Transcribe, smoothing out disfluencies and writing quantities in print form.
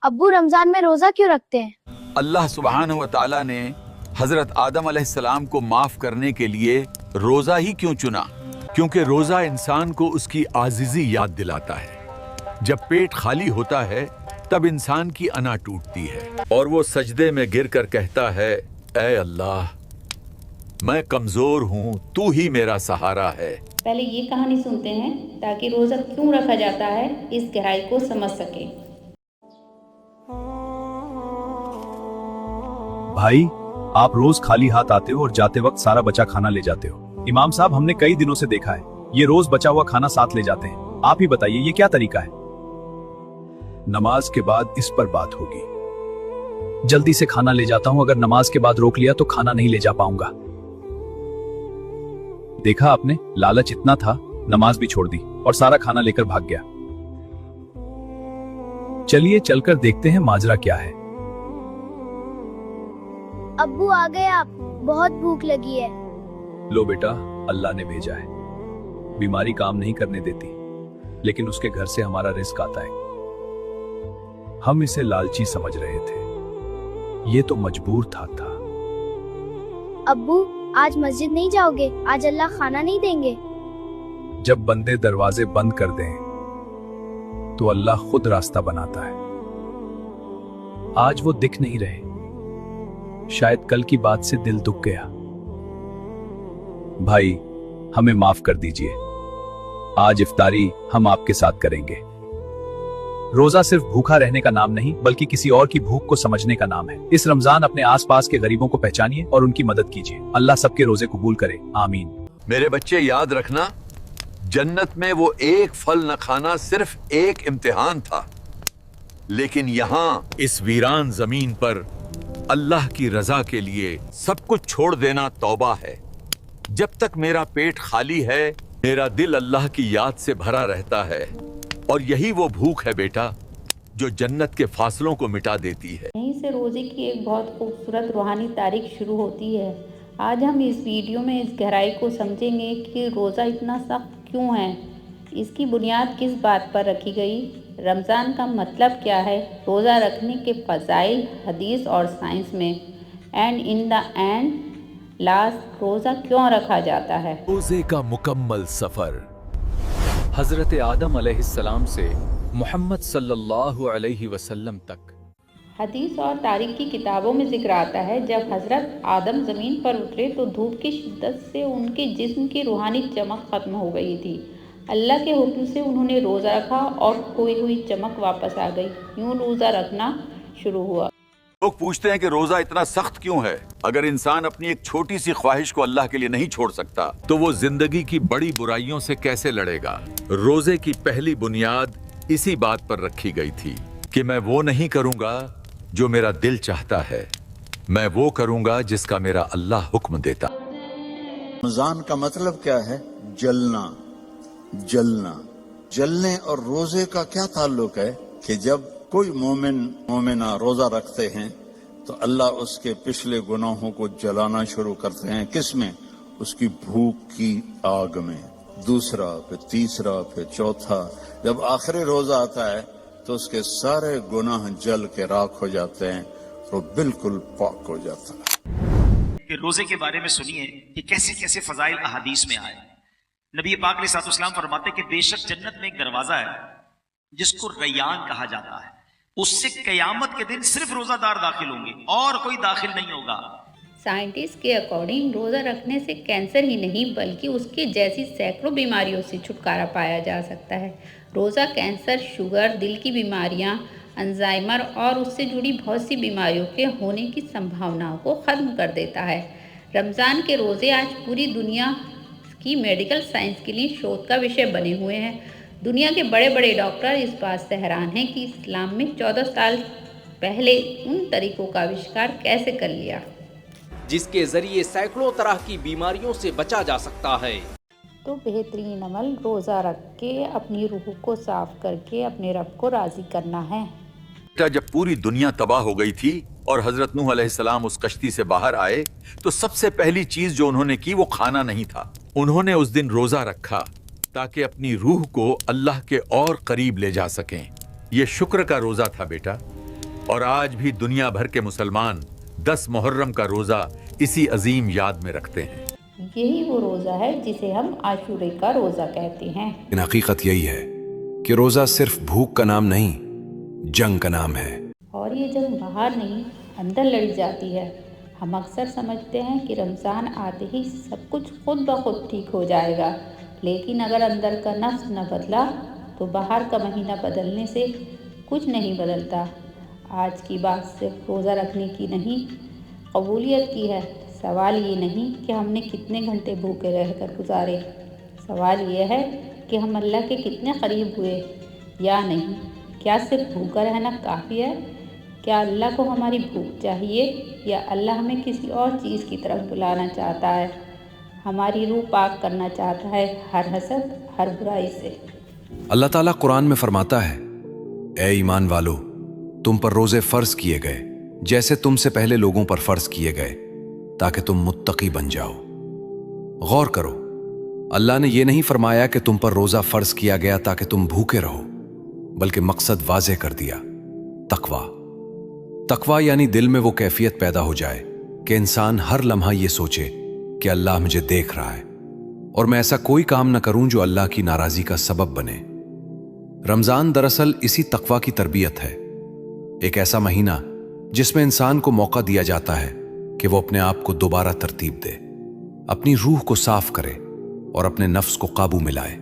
अब्बू रमजान में रोजा क्यों रखते हैं? अल्लाह सुब्हानहू व तआला ने हजरत आदम अलैहिस्सलाम को माफ करने के लिए रोजा ही क्यों चुना? क्योंकि रोजा इंसान को उसकी आजिज़ी याद दिलाता है। जब पेट खाली होता है तब इंसान की अना टूटती है और वो सजदे में गिरकर कहता है, ऐ अल्लाह, मैं कमजोर हूँ, तू ही मेरा सहारा है। पहले ये कहानी सुनते हैं ताकि रोज़ा क्यों रखा जाता है इस गहराई को समझ सकें। भाई, आप रोज खाली हाथ आते हो और जाते वक्त सारा बचा खाना ले जाते हो। इमाम साहब, हमने कई दिनों से देखा है, ये रोज बचा हुआ खाना साथ ले जाते हैं। आप ही बताइए ये क्या तरीका है? नमाज के बाद इस पर बात होगी। जल्दी से खाना ले जाता हूं, अगर नमाज के बाद रोक लिया तो खाना नहीं ले जा पाऊंगा। देखा आपने, लालच इतना था, नमाज भी छोड़ दी और सारा खाना लेकर भाग गया। चलिए चलकर देखते हैं माजरा क्या है। अब्बू आ गए आप, बहुत भूख लगी है। लो बेटा, अल्लाह ने भेजा है। बीमारी काम नहीं करने देती, लेकिन उसके घर से हमारा रिस्क आता है। हम इसे लालची समझ रहे थे, ये तो मजबूर था। अब्बू, आज मस्जिद नहीं जाओगे? आज अल्लाह खाना नहीं देंगे। जब बंदे दरवाजे बंद कर दें तो अल्लाह खुद रास्ता बनाता है। आज वो दिख नहीं रहे, शायद कल की बात से दिल दुख गया। भाई, हमें माफ कर दीजिए। आज इफ्तारी हम आपके साथ करेंगे। रोजा सिर्फ भूखा रहने का नाम नहीं, बल्कि किसी और की भूख को समझने का नाम है। इस रमजान अपने आसपास के गरीबों को पहचानिए और उनकी मदद कीजिए। अल्लाह सबके रोजे कबूल करे, आमीन। मेरे बच्चे, याद रखना, जन्नत में वो एक फल न खाना सिर्फ एक इम्तिहान था, लेकिन यहाँ इस वीरान जमीन पर अल्लाह की रजा के लिए सब कुछ छोड़ देना तौबा है। जब तक मेरा पेट खाली है, मेरा दिल अल्लाह की याद से भरा रहता है, और यही वो भूख है बेटा जो जन्नत के फासलों को मिटा देती है। यहीं से रोज़े की एक बहुत खूबसूरत रूहानी तारीख शुरू होती है। आज हम इस वीडियो में इस गहराई को समझेंगे कि रोज़ा इतना सख्त क्यों है, इसकी बुनियाद किस बात पर रखी गई, रमज़ान का मतलब क्या है, रोज़ा रखने के फ़ज़ाइल हदीस और साइंस में, and in the end last रोज़ा क्यों रखा जाता है। रोज़े का मुकम्मल सफ़र हज़रत आदम अलैहिस्सलाम से मोहम्मद सल्लल्लाहु अलैहि वसल्लम तक। हदीस और तारीख की किताबों में जिक्र आता है, जब हज़रत आदम ज़मीन पर उतरे तो धूप की शिद्दत से उनके जिस्म की रूहानी चमक ख़त्म हो गई थी। अल्लाह के हुक्म से उन्होंने रोज़ा रखा और खोई हुई चमक वापस आ गई। यूं रोज़ा रखना शुरू हुआ। लोग पूछते हैं कि रोजा इतना सख्त क्यों है? अगर इंसान अपनी एक छोटी सी ख्वाहिश को अल्लाह के लिए नहीं छोड़ सकता, तो वो जिंदगी की बड़ी बुराइयों से कैसे लड़ेगा? रोजे की पहली बुनियाद इसी बात पर रखी गई थी कि मैं वो नहीं करूंगा जो मेरा दिल चाहता है, मैं वो करूंगा जिसका मेरा अल्लाह हुक्म देता। रमजान का मतलब क्या है? जलना। जलना, जलने और रोजे का क्या ताल्लुक है कि जब कोई मोमिना रोजा रखते हैं तो अल्लाह उसके पिछले गुनाहों को जलाना शुरू करते हैं। किस में? उसकी भूख की आग में। दूसरा, फिर तीसरा, फिर चौथा, जब आखिरी रोजा आता है तो उसके सारे गुनाह जल के राख हो जाते हैं, तो बिल्कुल पाक हो जाता है। कि रोजे के बारे में सुनिए कि कैसे कैसे फजाइल अहादीस में आए। नबी पाक अलैहिस्सलाम फरमाते कि बेशक जन्नत में एक दरवाजा है जिसको रैयान कहा जाता है, उससे कयामत के दिन सिर्फ रोजादार दाखिल होंगे और कोई दाखिल नहीं होगा। साइंटिस्ट के अकॉर्डिंग रोज़ा रखने से कैंसर ही नहीं बल्कि उसके जैसी सैकड़ों बीमारियों से छुटकारा पाया जा सकता है। रोज़ा कैंसर, शुगर, दिल की बीमारियां, अल्जाइमर और उससे जुड़ी बहुत सी बीमारियों के होने की संभावनाओं को ख़त्म कर देता है। रमज़ान के रोज़े आज पूरी दुनिया की मेडिकल साइंस के लिए शोध का विषय बने हुए हैं। दुनिया के बड़े बड़े डॉक्टर इस बात से हैरान हैं कि इस्लाम में 14 साल पहले उन तरीकों का आविष्कार कैसे कर लिया जिसके जरिए सैकड़ों तरह की बीमारियों से बचा जा सकता है। तो बेहतरीन अमल रोज़ा रख के अपनी रूह को साफ करके अपने रब को राज़ी करना है। जब पूरी दुनिया तबाह हो गई थी और हजरत नूह अलैहिस्सलाम उस कश्ती से बाहर आए, तो सबसे पहली चीज जो उन्होंने की वो खाना नहीं था। उन्होंने उस दिन रोजा रखा ताकि अपनी रूह को अल्लाह के और करीब ले जा सकें। ये शुक्र का रोजा था बेटा। और आज भी दुनिया भर के मुसलमान 10 मुहर्रम का रोजा इसी अजीम याद में रखते हैं। यही वो रोज़ा है जिसे हम आशूरे का रोज़ा कहते हैं। लेकिन हकीकत यही है कि रोजा सिर्फ भूख का नाम नहीं, जंग का नाम है। और ये जंग बाहर नहीं अंदर लड़ी जाती है। हम अक्सर समझते हैं कि रमज़ान आते ही सब कुछ खुद ब खुद ठीक हो जाएगा, लेकिन अगर अंदर का नफ्स न बदला तो बाहर का महीना बदलने से कुछ नहीं बदलता। आज की बात सिर्फ रोज़ा रखने की नहीं, कबूलियत की है। सवाल ये नहीं कि हमने कितने घंटे भूखे रहकर गुजारे, सवाल ये है कि हम अल्लाह के कितने करीब हुए या नहीं। क्या सिर्फ भूखा रहना काफ़ी है? क्या अल्लाह को हमारी भूख चाहिए या अल्लाह हमें किसी और चीज़ की तरफ बुलाना चाहता है? हमारी रूह पाक करना चाहता है हर हसद, हर बुराई से। अल्लाह ताला कुरान में फरमाता है, ए ईमान वालो, तुम पर रोजे फर्ज किए गए जैसे तुमसे पहले लोगों पर फर्ज किए गए, ताकि तुम मुत्तकी बन जाओ। गौर करो, अल्लाह ने यह नहीं फरमाया कि तुम पर रोजा फर्ज किया गया ताकि तुम भूखे रहो, बल्कि मकसद वाज़ेह कर दिया, तकवा। तकवा यानी दिल में वो कैफियत पैदा हो जाए कि इंसान हर लम्हा ये सोचे कि अल्लाह मुझे देख रहा है और मैं ऐसा कोई काम न करूं जो अल्लाह की नाराजगी का सबब बने। रमजान दरअसल इसी तकवा की तरबियत है, एक ऐसा महीना जिसमें इंसान को मौका दिया जाता है कि वो अपने आप को दोबारा तरतीब दे, अपनी रूह को साफ करे और अपने नफ्स को काबू में लाए।